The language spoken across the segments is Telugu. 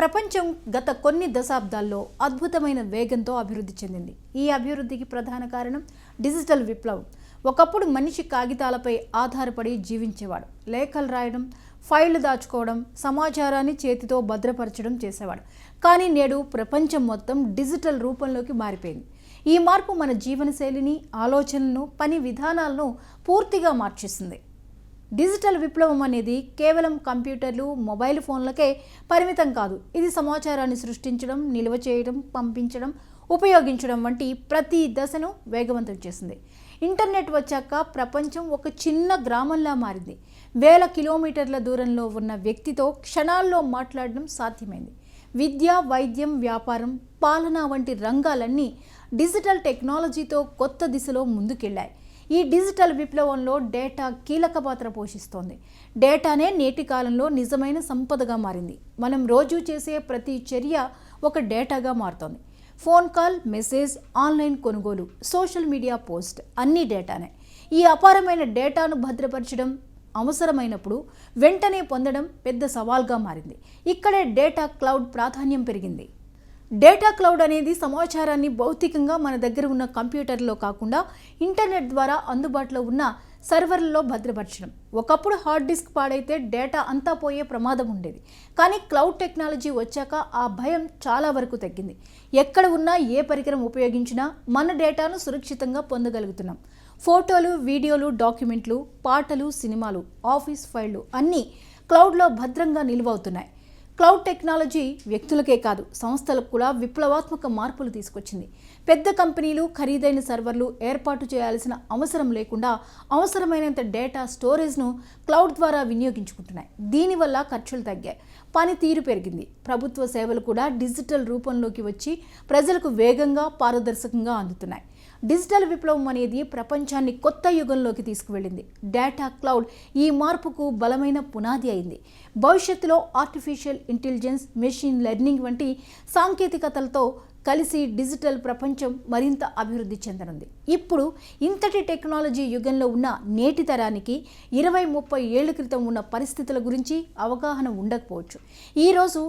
ప్రపంచం గత కొన్ని దశాబ్దాల్లో అద్భుతమైన వేగంతో అభివృద్ధి చెందింది. ఈ అభివృద్ధికి ప్రధాన కారణం డిజిటల్ విప్లవం. ఒకప్పుడు మనిషి కాగితాలపై ఆధారపడి జీవించేవాడు. లేఖలు రాయడం, ఫైళ్లు దాచుకోవడం, సమాచారాన్ని చేతితో భద్రపరచడం చేసేవాడు. కానీ నేడు ప్రపంచం మొత్తం డిజిటల్ రూపంలోకి మారిపోయింది. ఈ మార్పు మన జీవనశైలిని, ఆలోచనలను, పని విధానాలను పూర్తిగా మార్చేసింది. డిజిటల్ విప్లవం అనేది కేవలం కంప్యూటర్లు, మొబైల్ ఫోన్లకే పరిమితం కాదు. ఇది సమాచారాన్ని సృష్టించడం, నిల్వ చేయడం, పంపించడం, ఉపయోగించడం వంటి ప్రతి దశను వేగవంతం చేసింది. ఇంటర్నెట్ వచ్చాక ప్రపంచం ఒక చిన్న గ్రామంలా మారింది. వేల కిలోమీటర్ల దూరంలో ఉన్న వ్యక్తితో క్షణాల్లో మాట్లాడడం సాధ్యమైంది. విద్య, వైద్యం, వ్యాపారం, పాలన వంటి రంగాలన్నీ డిజిటల్ టెక్నాలజీతో కొత్త దిశలో ముందుకెళ్లాయి. ఈ డిజిటల్ విప్లవంలో డేటా కీలక పాత్ర పోషిస్తోంది. డేటానే నేటి కాలంలో నిజమైన సంపదగా మారింది. మనం రోజు చేసే ప్రతి చర్య ఒక డేటాగా మారుతోంది. ఫోన్ కాల్, మెసేజ్, ఆన్లైన్ కొనుగోలు, సోషల్ మీడియా పోస్ట్ అన్నీ డేటానే. ఈ అపారమైన డేటాను భద్రపరచడం, అవసరమైనప్పుడు వెంటనే పొందడం పెద్ద సవాల్గా మారింది. ఇక్కడే డేటా క్లౌడ్ ప్రాధాన్యం పెరిగింది. డేటా క్లౌడ్ అనేది సమాచారాన్ని భౌతికంగా మన దగ్గర ఉన్న కంప్యూటర్లో కాకుండా ఇంటర్నెట్ ద్వారా అందుబాటులో ఉన్న సర్వర్లలో భద్రపరచడం. ఒకప్పుడు హార్డ్ డిస్క్ పాడైతే డేటా అంతా పోయే ప్రమాదం ఉండేది. కానీ క్లౌడ్ టెక్నాలజీ వచ్చాక ఆ భయం చాలా వరకు తగ్గింది. ఎక్కడ ఉన్నా, ఏ పరికరం ఉపయోగించినా మన డేటాను సురక్షితంగా పొందగలుగుతున్నాం. ఫోటోలు, వీడియోలు, డాక్యుమెంట్లు, పాటలు, సినిమాలు, ఆఫీస్ ఫైళ్లు అన్నీ క్లౌడ్లో భద్రంగా నిల్వవుతున్నాయి. క్లౌడ్ టెక్నాలజీ వ్యక్తులకే కాదు, సంస్థలకు కూడా విప్లవాత్మక మార్పులు తీసుకొచ్చింది. పెద్ద కంపెనీలు ఖరీదైన సర్వర్లు ఏర్పాటు చేయాల్సిన అవసరం లేకుండా అవసరమైనంత డేటా స్టోరేజ్ను క్లౌడ్ ద్వారా వినియోగించుకుంటున్నాయి. దీనివల్ల ఖర్చులు తగ్గాయి, పనితీరు పెరిగింది. ప్రభుత్వ సేవలు కూడా డిజిటల్ రూపంలోకి వచ్చి ప్రజలకు వేగంగా, పారదర్శకంగా అందుతున్నాయి. డిజిటల్ విప్లవం అనేది ప్రపంచాన్ని కొత్త యుగంలోకి తీసుకువెళ్ళింది. డేటా క్లౌడ్ ఈ మార్పుకు బలమైన పునాది అయింది. భవిష్యత్తులో ఆర్టిఫిషియల్ ఇంటెలిజెన్స్, మెషిన్ లెర్నింగ్ వంటి సాంకేతికతలతో కలిసి డిజిటల్ ప్రపంచం మరింత అభివృద్ధి చెందనుంది. ఇప్పుడు ఇంతటి టెక్నాలజీ యుగంలో ఉన్న నేటి తరానికి 20-30 ఏళ్ల క్రితం ఉన్న పరిస్థితుల గురించి అవగాహన ఉండకపోవచ్చు. ఈరోజు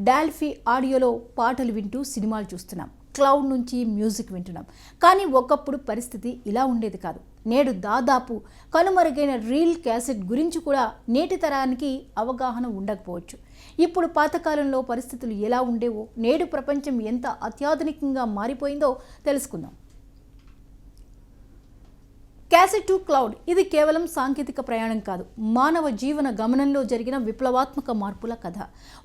డాల్ఫీ ఆడియోలో పాటలు వింటూ సినిమాలు చూస్తున్నాం, క్లౌడ్ నుంచి మ్యూజిక్ వింటున్నాం. కానీ ఒకప్పుడు పరిస్థితి ఇలా ఉండేది కాదు. నేడు దాదాపు కనుమరుగైన రీల్, క్యాసెట్ గురించి కూడా నేటి తరానికి అవగాహన ఉండకపోవచ్చు. ఇప్పుడు పాతకాలంలో పరిస్థితులు ఎలా ఉండేవో, నేడు ప్రపంచం ఎంత అత్యాధునికంగా మారిపోయిందో తెలుసుకుందాం. క్యాసెట్ టు క్లౌడ్ ఇది కేవలం సాంకేతిక ప్రయాణం కాదు, మానవ జీవన గమనంలో జరిగిన విప్లవాత్మక మార్పుల కథ.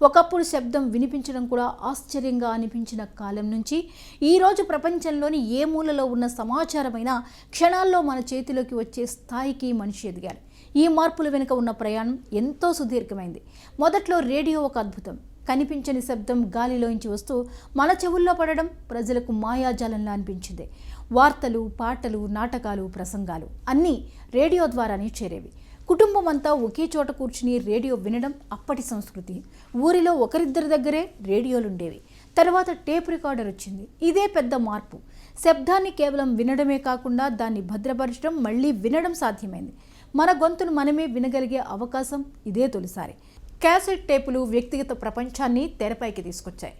ఒకప్పుడు శబ్దం వినిపించడం కూడా ఆశ్చర్యంగా అనిపించిన కాలం నుంచి ఈరోజు ప్రపంచంలోని ఏ మూలలో ఉన్న సమాచారమైన క్షణాల్లో మన చేతిలోకి వచ్చే స్థాయికి మనిషి ఎదిగాడు. ఈ మార్పుల వెనుక ఉన్న ప్రయాణం ఎంతో సుదీర్ఘమైంది. మొదట్లో రేడియో ఒక అద్భుతం. కనిపించని శబ్దం గాలిలోంచి వస్తూ మన చెవుల్లో పడడం ప్రజలకు మాయాజాలంలా అనిపించింది. వార్తలు, పాటలు, నాటకాలు, ప్రసంగాలు అన్నీ రేడియో ద్వారానే చేరేవి. కుటుంబం అంతా ఒకే చోట కూర్చుని రేడియో వినడం అప్పటి సంస్కృతి. ఊరిలో ఒకరిద్దరి దగ్గరే రేడియోలుండేవి. తర్వాత టేప్ రికార్డర్ వచ్చింది. ఇదే పెద్ద మార్పు. శబ్దాన్ని కేవలం వినడమే కాకుండా దాన్ని భద్రపరచడం, మళ్ళీ వినడం సాధ్యమైంది. మన గొంతును మనమే వినగలిగే అవకాశం ఇదే తొలిసారి. క్యాసెట్ టేపులు వ్యక్తిగత ప్రపంచాన్ని తెరపైకి తీసుకొచ్చాయి.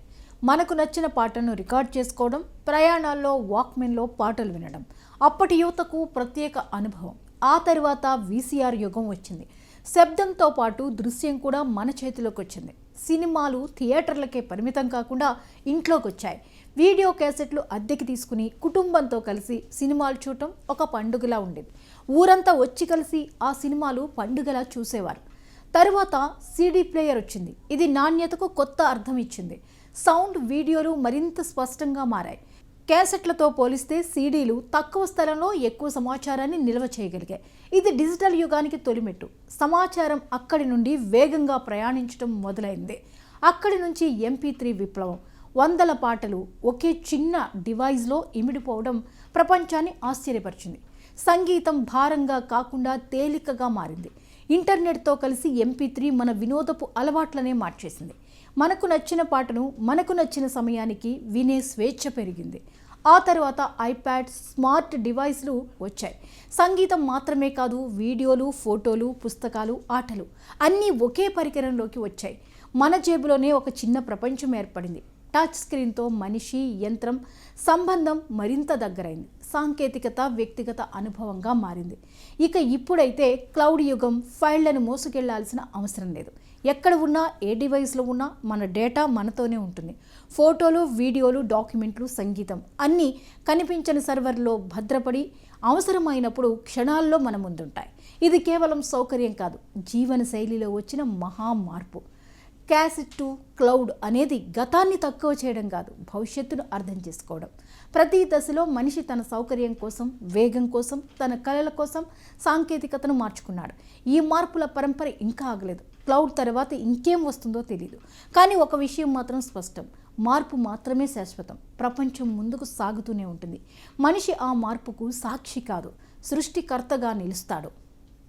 మనకు నచ్చిన పాటను రికార్డ్ చేసుకోవడం, ప్రయాణాల్లో, వాక్మెన్లో పాటలు వినడం అప్పటి యువతకు ప్రత్యేక అనుభవం. ఆ తర్వాత వీసీఆర్ యుగం వచ్చింది. శబ్దంతో పాటు దృశ్యం కూడా మన చేతిలోకి వచ్చింది. సినిమాలు థియేటర్లకే పరిమితం కాకుండా ఇంట్లోకి వచ్చాయి. వీడియో క్యాసెట్లు అద్దెకి తీసుకుని కుటుంబంతో కలిసి సినిమాలు చూడటం ఒక పండుగలా ఉండేది. ఊరంతా వచ్చి కలిసి ఆ సినిమాలు పండుగలా చూసేవారు. తరువాత సీడీ ప్లేయర్ వచ్చింది. ఇది నాణ్యతకు కొత్త అర్థం ఇచ్చింది. సౌండ్, వీడియోలు మరింత స్పష్టంగా మారాయి. క్యాసెట్లతో పోలిస్తే సీడీలు తక్కువ స్థలంలో ఎక్కువ సమాచారాన్ని నిల్వ చేయగలిగాయి. ఇది డిజిటల్ యుగానికి తొలిమెట్టు. సమాచారం అక్కడి నుండి వేగంగా ప్రయాణించడం మొదలైంది. అక్కడి నుంచి MP3 విప్లవం. వందల పాటలు ఒకే చిన్న డివైస్లో ఇమిడిపోవడం ప్రపంచాన్ని ఆశ్చర్యపరిచింది. సంగీతం భారంగా కాకుండా తేలికగా మారింది. ఇంటర్నెట్తో కలిసి MP3 మన వినోదపు అలవాట్లనే మార్చేసింది. మనకు నచ్చిన పాటను మనకు నచ్చిన సమయానికి వినే స్వేచ్ఛ పెరిగింది. ఆ తర్వాత ఐప్యాడ్, స్మార్ట్ డివైస్లు వచ్చాయి. సంగీతం మాత్రమే కాదు, వీడియోలు, ఫోటోలు, పుస్తకాలు, ఆటలు అన్నీ ఒకే పరికరంలోకి వచ్చాయి. మన జేబులోనే ఒక చిన్న ప్రపంచం ఏర్పడింది. టచ్ స్క్రీన్తో మనిషి యంత్రం సంబంధం మరింత దగ్గరైంది. సాంకేతికత వ్యక్తిగత అనుభవంగా మారింది. ఇప్పుడైతే క్లౌడ్ యుగం. ఫైళ్లను మోసుకెళ్లాల్సిన అవసరం లేదు. ఎక్కడ ఉన్నా, ఏ డివైస్లో ఉన్నా మన డేటా మనతోనే ఉంటుంది. ఫోటోలు, వీడియోలు, డాక్యుమెంట్లు, సంగీతం అన్నీ కనిపించని సర్వర్లో భద్రపడి అవసరమైనప్పుడు క్షణాల్లో మన ముందుంటాయి. ఇది కేవలం సౌకర్యం కాదు, జీవన శైలిలో వచ్చిన మహా మార్పు. క్యాసెట్ టు క్లౌడ్ అనేది గతాన్ని తక్కువ చేయడం కాదు, భవిష్యత్తును అర్థం చేసుకోవడం. ప్రతి దశలో మనిషి తన సౌకర్యం కోసం, వేగం కోసం, తన కళల కోసం సాంకేతికతను మార్చుకున్నాడు. ఈ మార్పుల పరంపర ఇంకా ఆగలేదు. క్లౌడ్ తర్వాత ఇంకేం వస్తుందో తెలియదు. కానీ ఒక విషయం మాత్రం స్పష్టం, మార్పు మాత్రమే శాశ్వతం. ప్రపంచం ముందుకు సాగుతూనే ఉంటుంది. మనిషి ఆ మార్పుకు సాక్షి కాదు, సృష్టికర్తగా నిలుస్తాడు.